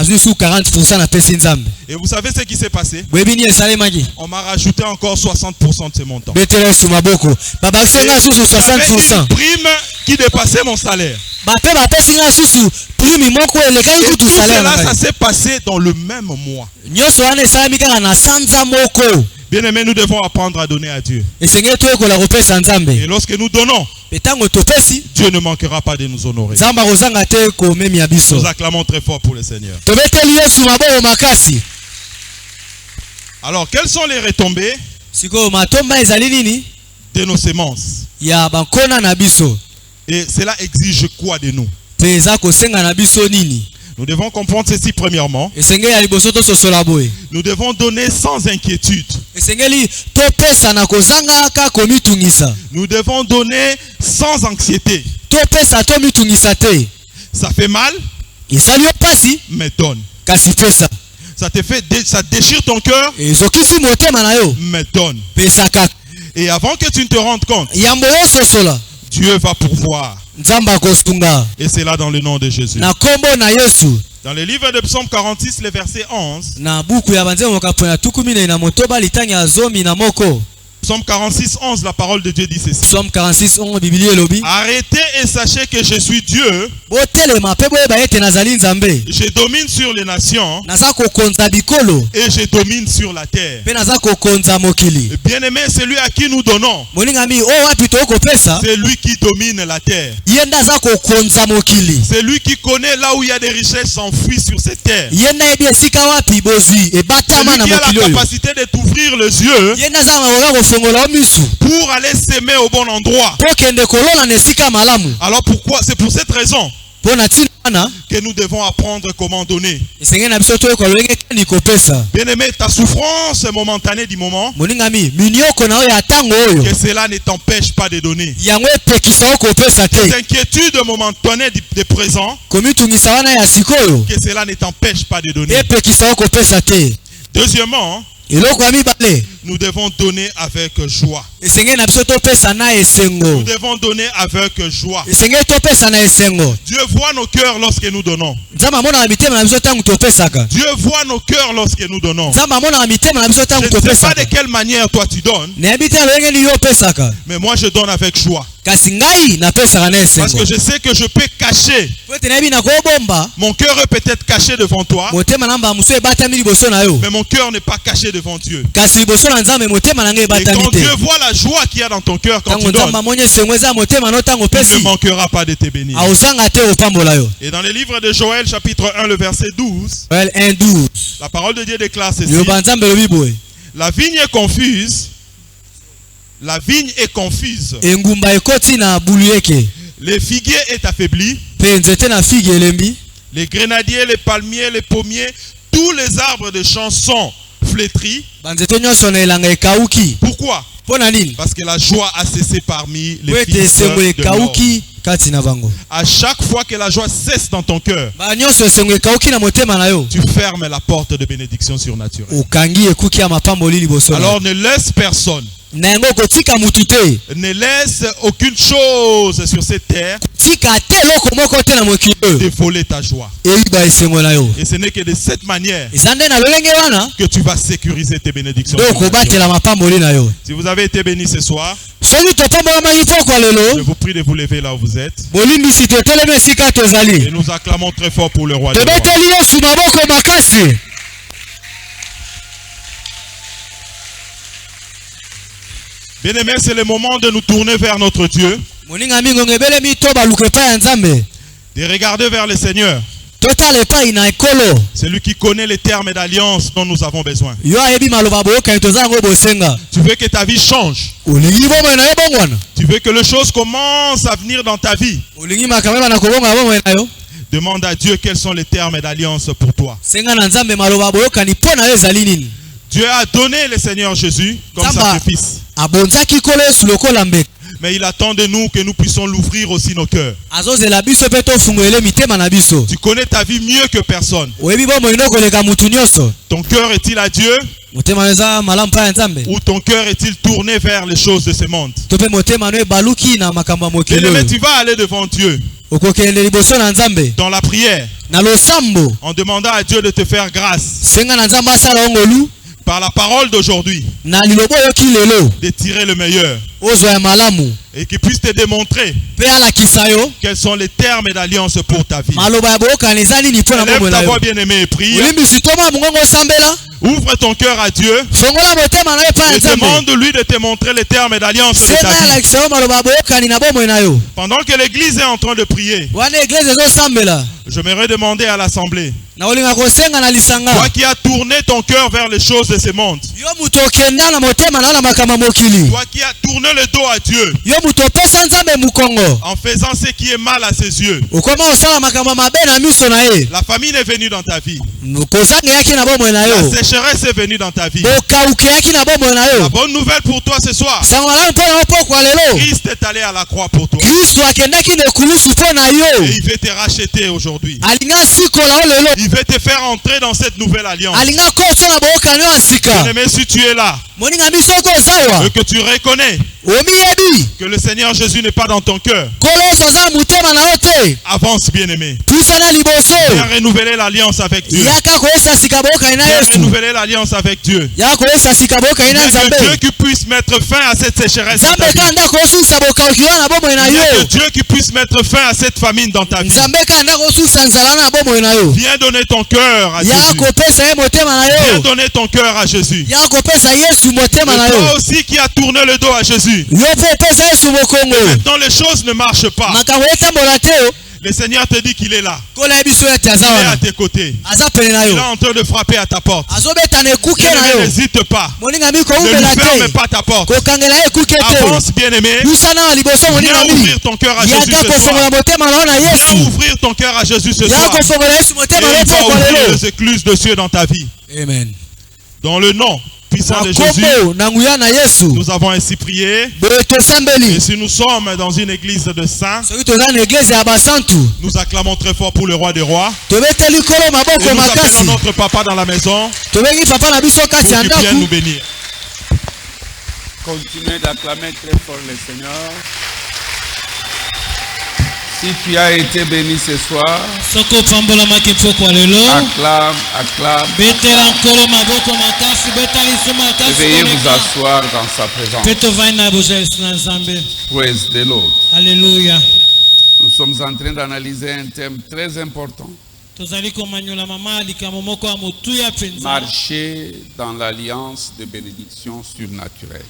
S1: Et vous savez ce qui s'est passé? On m'a rajouté encore 60% de ce montant. J'avais une prime qui dépassait mon salaire. Et tout cela, ça s'est passé dans le même mois. Bien aimé, nous devons apprendre à donner à Dieu. Et lorsque nous donnons, Dieu ne manquera pas de nous honorer. Nous acclamons très fort pour le Seigneur. Alors, quelles sont les retombées de nos semences? Et cela exige quoi de nous? Nous devons comprendre ceci premièrement. Nous devons donner sans inquiétude. Nous devons donner sans anxiété. Ça fait mal, mais donne. Ça déchire ton cœur, mais donne. Et avant que tu ne te rendes compte, Dieu va pourvoir. Et c'est là dans le nom de Jésus. Dans le livre de Psaume 46, le verset 11. Psaume 46, 11, la parole de Dieu dit ceci.
S2: Psaume 46, 11, Bible lobby.
S1: Arrêtez et sachez que je suis Dieu. Je domine sur les nations. Et je domine sur la terre. Bien-aimé, c'est lui à qui nous donnons. C'est lui qui domine la terre. C'est lui qui connaît là où il y a des richesses enfouies sur cette terre. C'est lui qui a la capacité de t'ouvrir les yeux pour aller s'aimer au bon endroit. Alors pourquoi? C'est pour cette raison que nous devons apprendre comment donner. Bien-aimé, ta souffrance momentanée du moment, que cela ne t'empêche pas de donner. Cette inquiétude momentanée du présent, que cela ne t'empêche pas de donner. Deuxièmement, nous devons donner avec joie. Nous devons donner avec joie. Dieu voit nos cœurs lorsque nous donnons. Dieu voit nos cœurs lorsque nous donnons. Je ne sais pas de quelle manière toi tu donnes, mais moi je donne avec joie. Parce que je sais que je peux cacher. Mon cœur est peut-être caché devant toi, mais mon cœur n'est pas caché devant Dieu. Et quand Dieu voit la joie qu'il y a dans ton cœur quand tu donnes, il ne manquera pas de te bénir. Et dans le livre de Joël chapitre 1 le verset 12, la parole de Dieu déclare ceci: la vigne est confuse. La vigne est confuse. Le figuier est affaibli. Les grenadiers, les palmiers, les pommiers, tous les arbres de champs sont flétris. Pourquoi? Parce que la joie a cessé parmi les fils de l'homme. À chaque fois que la joie cesse dans ton cœur, tu fermes la porte de bénédiction surnaturelle. Alors ne laisse personne, ne laisse aucune chose sur cette terre de voler ta joie. Et ce n'est que de cette manière que tu vas sécuriser tes bénédictions. Si vous avez été béni ce soir, je vous prie de vous lever là où vous êtes. Et nous acclamons très fort pour le roi des rois. Bien-aimés, c'est le moment de nous tourner vers notre Dieu, de regarder vers le Seigneur. C'est lui qui connaît les termes d'alliance dont nous avons besoin. Tu veux que ta vie change. Tu veux que les choses commencent à venir dans ta vie. Demande à Dieu quels sont les termes d'alliance pour toi. Dieu a donné le Seigneur Jésus comme sacrifice. Mais il attend de nous que nous puissions l'ouvrir aussi nos cœurs. Tu connais ta vie mieux que personne. Ton cœur est-il à Dieu? Ou ton cœur est-il tourné vers les choses de ce monde? Mais tu vas aller devant Dieu dans la prière, en demandant à Dieu de te faire grâce par la parole d'aujourd'hui, de tirer le meilleur et qu'il puisse te démontrer quels sont les termes d'alliance pour ta vie. Lève ta voix bien-aimée et prie. Ouvre ton cœur à Dieu et demande-lui de te montrer les termes d'alliance de ta vie. Pendant que l'église est en train de prier, j'aimerais demander à l'assemblée, toi qui as tourné ton cœur vers les choses de ce monde, toi qui as tourné le dos à Dieu en faisant ce qui est mal à ses yeux, la famine est venue dans ta vie, la sécheresse est venue dans ta vie. La bonne nouvelle pour toi ce soir, Christ est allé à la croix pour toi et il veut te racheter aujourd'hui. Il veut te faire entrer dans cette nouvelle alliance. Bien-aimé, si tu es là, et que tu reconnais que le Seigneur Jésus n'est pas dans ton cœur, avance, bien-aimé. Viens renouveler l'alliance avec Dieu. Viens renouveler l'alliance avec Dieu. Viens que Dieu qui puisse mettre fin à cette sécheresse dans ta vie. Viens que Dieu qui puisse mettre fin à cette famine dans ta vie. Viens donner ton cœur à Jésus. Viens donner ton cœur à Jésus. Et toi aussi qui as tourné le dos à Jésus. Maintenant les choses ne marchent pas. Le Seigneur te dit qu'il est là. Il est à tes côtés. Il est en train de frapper à ta porte. N'hésite pas. Ne lui ferme pas ta porte. Avance, bien-aimé. Viens ouvrir ton cœur à Jésus ce soir. Viens ouvrir ton cœur à Jésus ce soir. Et il va ouvrir les écluses de cieux dans ta vie.
S2: Amen.
S1: Dans le nom puissant de Jésus, nous avons ainsi prié. Et si nous sommes dans une église de saints, nous acclamons très fort pour le roi des rois. Et nous appelons notre papa dans la maison pour qu'il vienne nous bénir.
S3: Continuez d'acclamer très fort le Seigneur. Si tu as été béni ce soir, acclame, acclame. Veuillez vous asseoir dans sa présence. Praise the Lord.
S4: Alléluia.
S3: Nous sommes en train d'analyser un thème très important. Marcher dans l'alliance de bénédiction surnaturelle.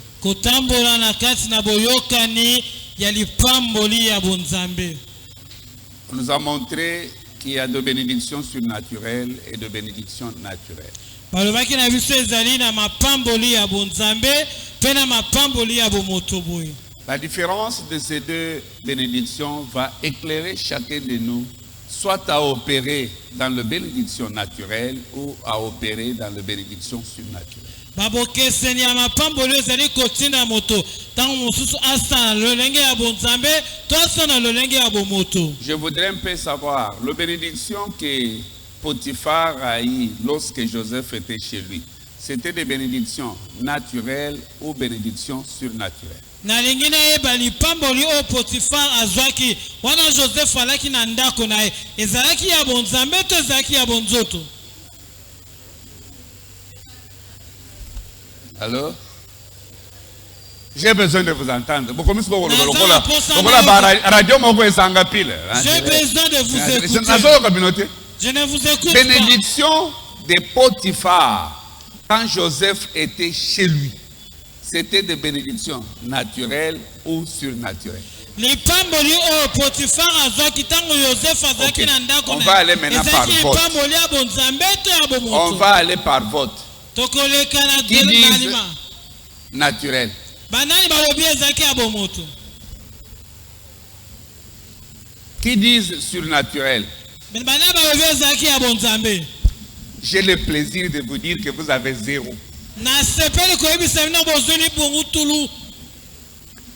S3: On nous a montré qu'il y a de bénédictions surnaturelles et de bénédictions naturelles. La différence de ces deux bénédictions va éclairer chacun de nous, soit à opérer dans la bénédiction naturelle ou à opérer dans la bénédiction surnaturelle. Je voudrais un peu savoir, la bénédiction que Potiphar a eue lorsque Joseph était chez lui, c'était des bénédictions naturelles ou bénédictions surnaturelles? Alors, j'ai besoin de vous entendre. J'ai besoin de vous écouter. Je ne vous écoute pas. Bénédiction de Potiphar, quand Joseph était chez lui, c'était des bénédictions naturelles ou surnaturelles? Okay. On va aller maintenant par vote. On va aller par vote. Qui disent naturel? Qui disent surnaturel? J'ai le plaisir de vous dire que vous avez 0.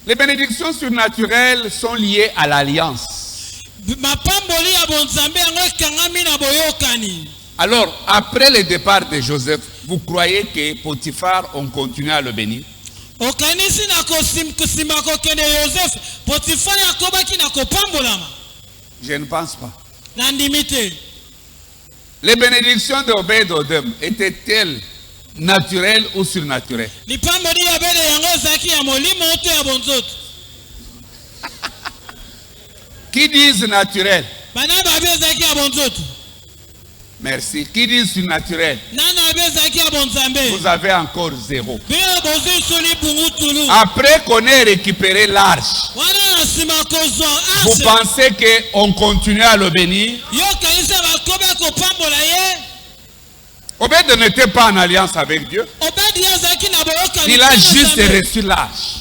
S3: Les bénédictions surnaturelles sont liées à l'alliance. Alors, après le départ de Joseph, vous croyez que Potiphar ont continué à le bénir? Je ne pense pas. Les bénédictions d'Obed-Odem étaient-elles naturelles ou surnaturelles? Qui disent naturelles? Merci. Qui dit surnaturel? Vous avez encore 0. Après qu'on ait récupéré l'arche, vous pensez qu'on continue à le bénir? Obed n'était pas en alliance avec Dieu. Il a juste reçu l'arche.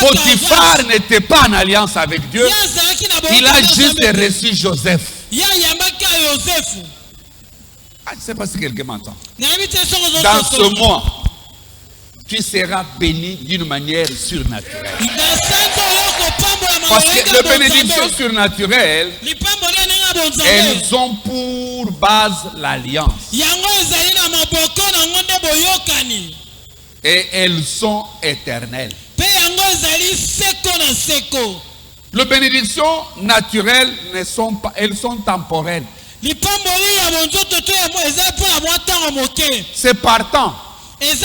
S3: Potiphar n'était pas en alliance avec Dieu. Il a juste reçu Joseph. Ah, je ne sais pas si quelqu'un m'entend. Dans ce mois, tu seras béni d'une manière surnaturelle. Parce que les bénédictions surnaturelles, elles ont pour base l'alliance. Et elles sont éternelles. Les bénédictions naturelles ne sont pas, elles sont temporelles. C'est partant. C'est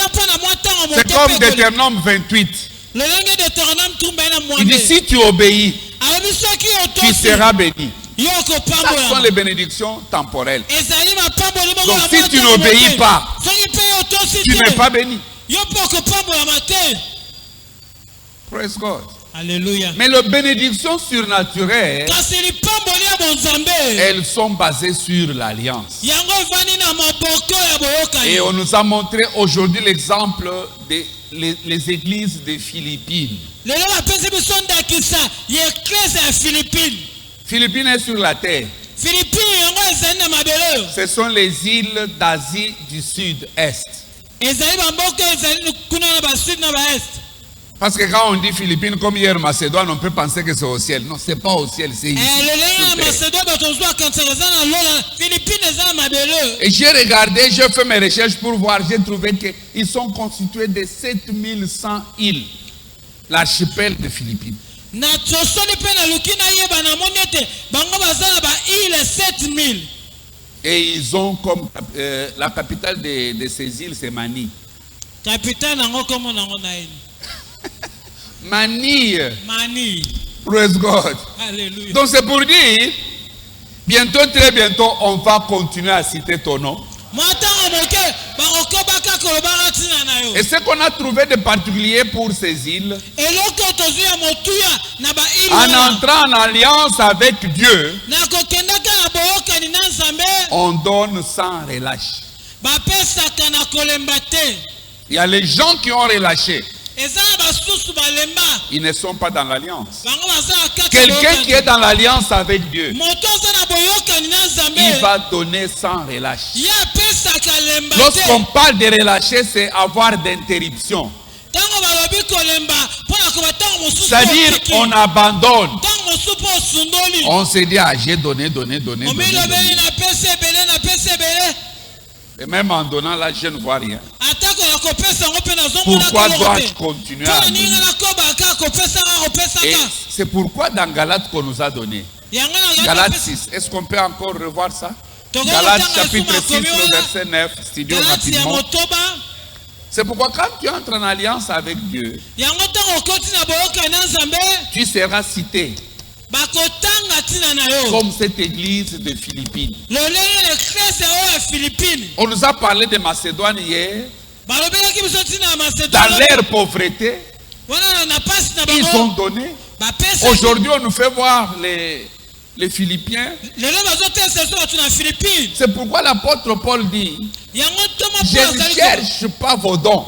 S3: comme Deutéronome 28. Il dit si tu obéis, tu seras béni. Ce sont les bénédictions temporelles. Donc si tu n'obéis pas, tu n'es pas béni. Praise God.
S2: Alléluia.
S3: Mais les bénédictions surnaturelles, elles sont basées sur l'alliance. Et on nous a montré aujourd'hui l'exemple des les églises des Philippines. Philippines est sur la terre. Ce sont les îles d'Asie du Sud-Est. Parce que quand on dit Philippines, comme hier Macédoine, on peut penser que c'est au ciel. Non, c'est pas au ciel, c'est ici. Et j'ai regardé, j'ai fait mes recherches pour voir, j'ai trouvé qu'ils sont constitués de 7100 îles, l'archipel de Philippines. Et ils ont comme la capitale de ces îles, c'est Manille. Manille. Praise God.
S2: Alléluia.
S3: Donc c'est pour dire, bientôt, très bientôt, on va continuer à citer ton nom. Et ce qu'on a trouvé de particulier pour ces îles, en entrant en alliance avec Dieu, on donne sans relâche. Il y a les gens qui ont relâché. Ils ne sont pas dans l'alliance. Quelqu'un qui est dans l'alliance avec Dieu, il va donner sans relâche. Lorsqu'on parle de relâcher, c'est avoir d'interruption. C'est-à-dire on abandonne. On se dit, ah, j'ai donné. Et même en donnant là, je ne vois rien. Pourquoi dois-je continuer à donner? Et c'est pourquoi dans Galates qu'on nous a donné. Galates 6. Est-ce qu'on peut encore revoir ça? Galates chapitre 6, le verset 9. Studio rapidement. C'est pourquoi quand tu entres en alliance avec Dieu, tu seras cité comme cette église de Philippines. On nous a parlé de Macédoine hier. Dans leur pauvreté, ils ont donné. Aujourd'hui, on nous fait voir les Philippiens. C'est pourquoi l'apôtre Paul dit, je ne cherche pas vos dons,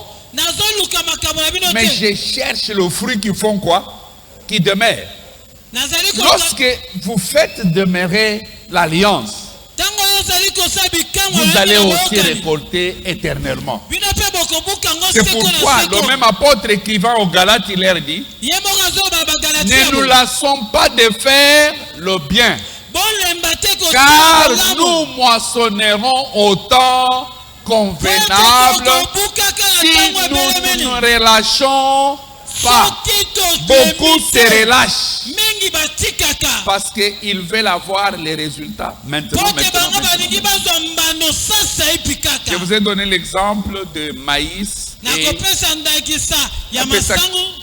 S3: mais je cherche le fruit qui font quoi? Qui demeure. Lorsque vous faites demeurer l'alliance, vous allez aussi récolter éternellement. C'est pourquoi le même apôtre écrivant aux Galates, il leur dit, ne nous lassons pas de faire le bien, car nous moissonnerons au temps convenable si nous ne relâchons pas. Beaucoup se relâchent parce qu'ils veulent avoir les résultats maintenant. Je vous ai donné l'exemple de maïs.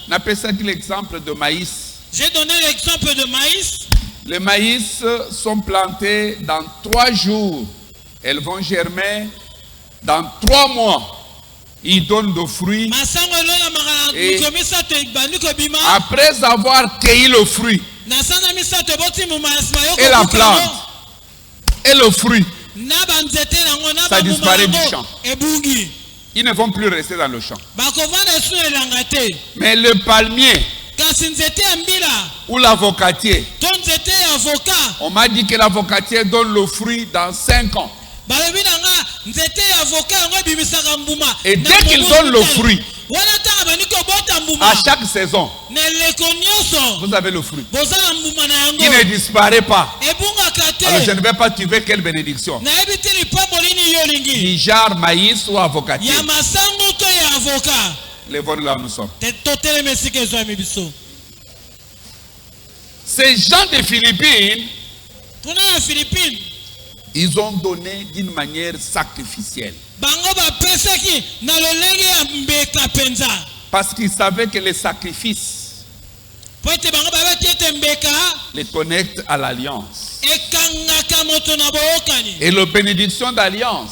S3: N'appelle ça que l'exemple de maïs.
S2: J'ai donné l'exemple de maïs.
S3: Les maïs sont plantés dans 3 jours. Elles vont germer dans 3 mois. Ils donnent des fruits. Et après avoir cueilli le fruit, et la plante, et le fruit, ça disparaît du champ. Ils ne vont plus rester dans le champ. Mais le palmier ou l'avocatier, on m'a dit que l'avocatier donne le fruit dans 5 ans. Et dès qu'il donne le fruit, à chaque saison, vous avez le fruit. Il ne disparaît pas. Alors je ne vais pas tuer quelle bénédiction. Nijar, maïs ou avocatier. Lèvons là où nous sommes. Ces gens des Philippines, ils ont donné d'une manière sacrificielle. Parce qu'ils savaient que les sacrifices les connectent à l'alliance. Et la bénédiction d'alliance,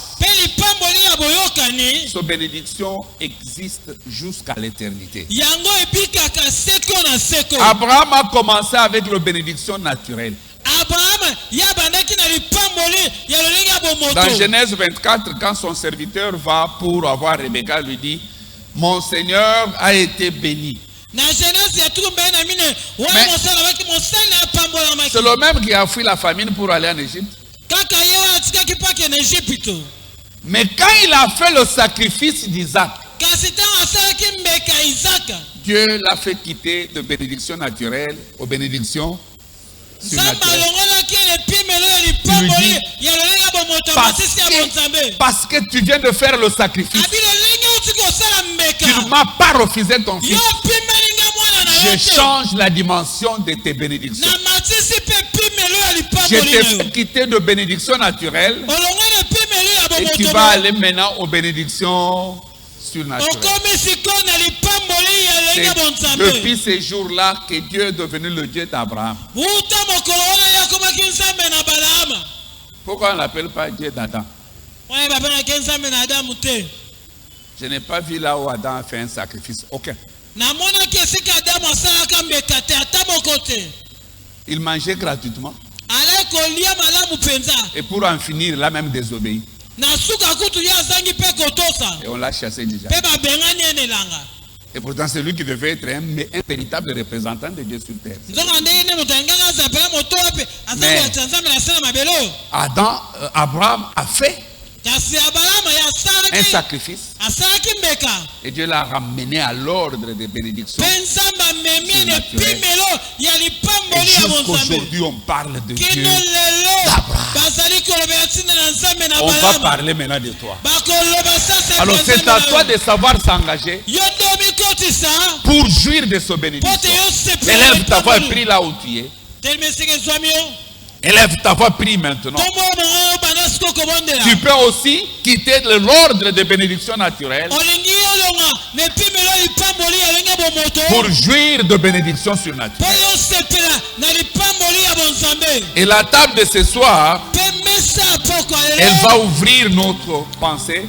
S3: cette bénédiction existe jusqu'à l'éternité. Abraham a commencé avec la bénédiction naturelle. Dans Genèse 24, quand son serviteur va pour avoir Rebecca, lui dit: mon Seigneur a été béni. C'est le même qui a fui la famine pour aller en Égypte. Mais quand il a fait le sacrifice d'Isaac, Dieu l'a fait quitter de bénédiction naturelle aux bénédictions surnaturelles. Parce que tu viens de faire le sacrifice, tu ne m'as pas refusé ton fils. Je change la dimension de tes bénédictions. Je t'ai fait quitter de bénédictions naturelles et tu vas aller maintenant aux bénédictions surnaturelles. Depuis ces jours-là que Dieu est devenu le Dieu d'Abraham. Pourquoi on ne l'appelle pas Dieu d'Adam? Je n'ai pas vu là où Adam a fait un sacrifice. Aucun. Il mangeait gratuitement. Et pour en finir, il a même désobéi. Et on l'a chassé déjà. Et pourtant, c'est lui qui devait être un véritable représentant de Dieu sur terre. Mais Abraham a fait un sacrifice et Dieu l'a ramené à l'ordre des bénédictions. Et jusqu'aujourd'hui, on parle de Dieu d'Abraham. On va parler maintenant de toi. Alors c'est à toi de savoir s'engager pour jouir de ce bénédiction. Élève ta voix et prie là où tu es. Élève ta voix, prie maintenant. Tu peux aussi quitter l'ordre de bénédiction naturelle pour jouir de bénédiction surnaturelle. Et la table de ce soir, elle va ouvrir notre pensée,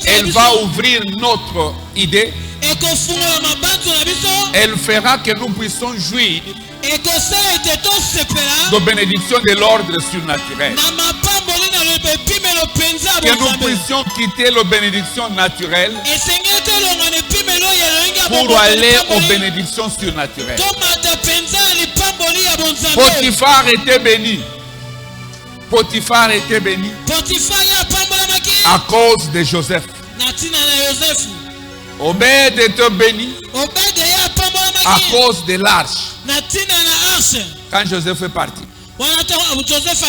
S3: elle va ouvrir notre idée, elle fera que nous puissions jouir de bénédiction de l'ordre surnaturel. Que nous puissions quitter la bénédiction naturelle pour aller aux bénédictions surnaturelles. Potiphar était béni. Potiphar était béni à cause de Joseph. Obed était béni à cause de l'arche. Quand Joseph est parti,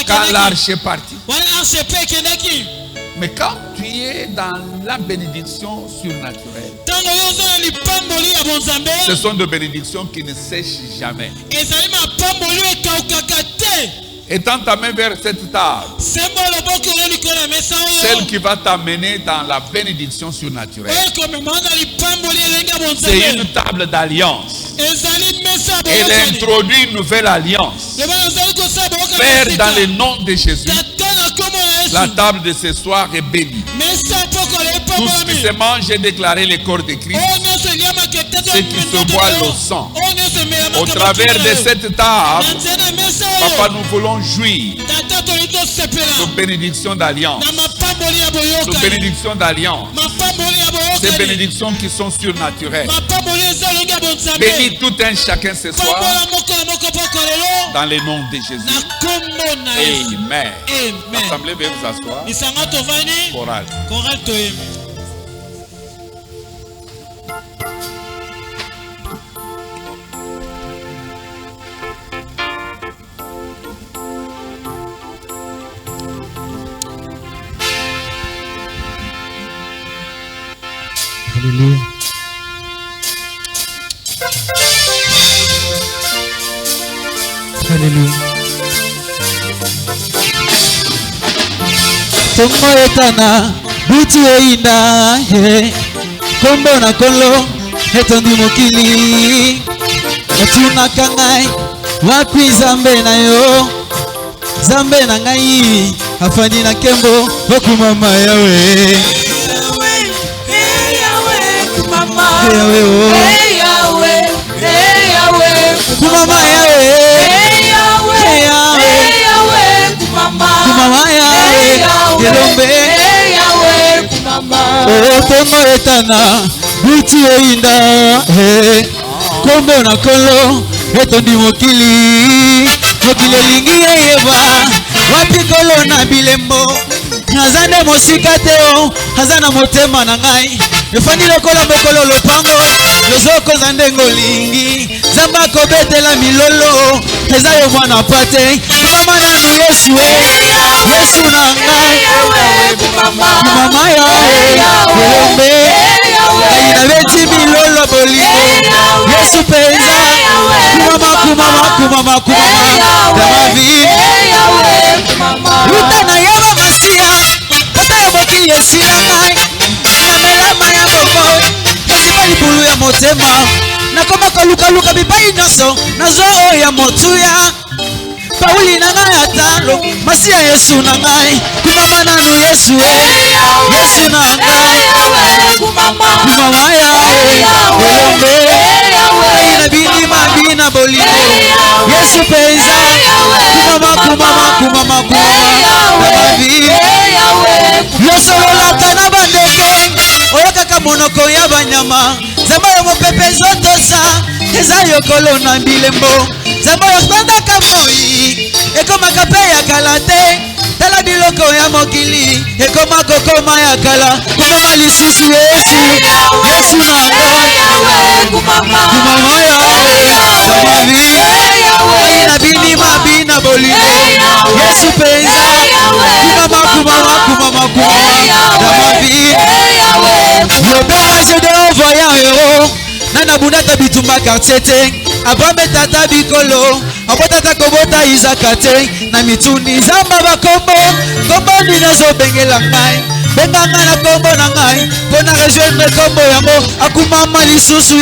S3: quand l'arche est partie. Mais quand tu es dans la bénédiction surnaturelle, ce sont des bénédictions qui ne sèchent jamais. Étends ta main vers cette table, celle qui va t'amener dans la bénédiction surnaturelle. C'est une table d'alliance. Elle introduit une nouvelle alliance. Père, dans le nom de Jésus, la table de ce soir est bénie. Tout ce qui se mange est déclaré le corps de Christ. Ce qui se boit le sang. Au travers de cette table, Papa, nous voulons jouir de bénédictions d'alliance. De bénédictions d'alliance. Ces bénédictions qui sont surnaturelles. Bénis tout un chacun ce soir. Dans le nom de Jésus. Amen. L'assemblée veuillez vous asseoir. Chorale.
S1: Alléluia. Alléluia. Tongo etana buti eina he kombo na kolo etondi mokili otuna kangai wapi zambe na yo zambe na ngai afandi na kembo okumama yawe kumama yawe kumama yawe kumama yawe elombe otongo etana buti einda kombo na kolo etondi mokili elingi eyeba wapi kolo na bilembo nazande mosika teo hazana motema na ngai efandi lokola mokolo lopango lozokoza ndenge olingi zamba kobetela milolo eza yo mwana pate kumama nanu yesu yesu na ngai kumama yawe elombe ngai nabeti milolo bolingo yesu penza kumama damavi luta na yaba masia ata ya mokili esila ngai na melama ya bobo ezipa libulu ya motema nakoma kolukaluka bipai nyonso nazwa oyo ya motuya pauli na ngai atalo masia yesu na ngai kumama nanu yesu yesu na ngai kumama yawe elombe ngai na bina bolingo yesu penza kumama damavi yosololaka na bandeke oyokaka monoko ya banyama zamba yo mopepe ezotosa eza yokolo na bilembo zamba yosandaka moi ekomaka mpe ya kala te tala biloko ya mokili ekoma kokoma ya kala kumama lisusu yesu na ngai kumama yawe damavi ngai na bina bolingo yesu penza kumama damavi l'opération de envoya héros nana bunata bitumba quartier te abambe tata bikolo abotata kobota izaka te na mituni zamba bakombo kombo ninazo bengela ngai benganga na kombo na ngai mpona rejoindre kombo yango akumama lisusu